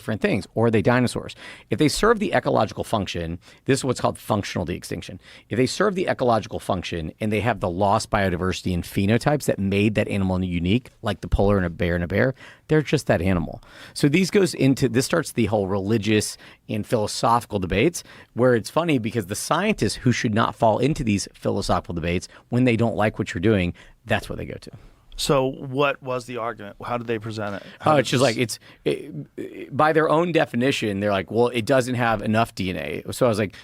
different things, or are they dinosaurs? If they serve the ecological function, this is what's called functional de-extinction. If they serve the ecological function and they have the lost biodiversity and phenotypes that made that animal unique, like the polar and a bear, they're just that animal. So this starts the whole religious and philosophical debates, where it's funny because the scientists who should not fall into these philosophical debates, when they don't like what you're doing, that's what they go to. So what was the argument? How did they present it? It's just like by their own definition, they're like, well, it doesn't have enough DNA. So I was like,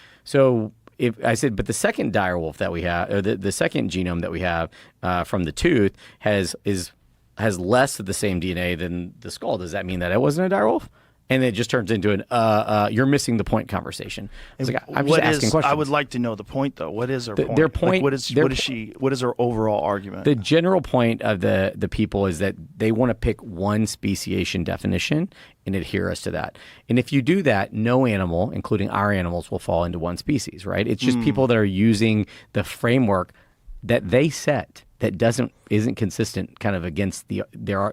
if I said, but the second direwolf that we have, or the second genome that we have from the tooth has less of the same DNA than the skull. Does that mean that it wasn't a direwolf? And it just turns into an you're missing the point conversation. It's like, I'm just asking questions. I would like to know the point, though. What is her point? Their point. Like, what is her overall argument? The general point of the people is that they want to pick one speciation definition and adhere us to that. And if you do that, no animal, including our animals, will fall into one species, right? It's just people that are using the framework that they set that isn't consistent, kind of against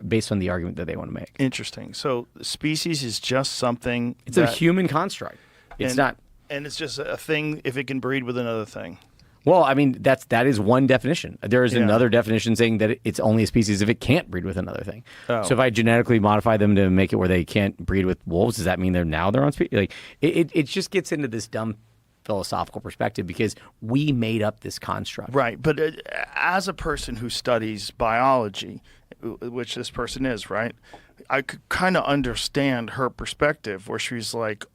based on the argument that they want to make. Interesting. So species is just something. It's a human construct. It's not, and it's just a thing if it can breed with another thing. Well, I mean that is one definition. There is another definition saying that it's only a species if it can't breed with another thing. Oh. So if I genetically modify them to make it where they can't breed with wolves, does that mean they're on species? Like it just gets into this dumb philosophical perspective because we made up this construct. Right. But as a person who studies biology, which this person is, right, I could kind of understand her perspective where she's like,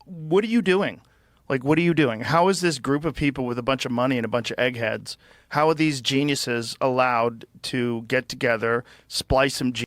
what are you doing? Like, what are you doing? How is this group of people with a bunch of money and a bunch of eggheads, how are these geniuses allowed to get together, splice some genes?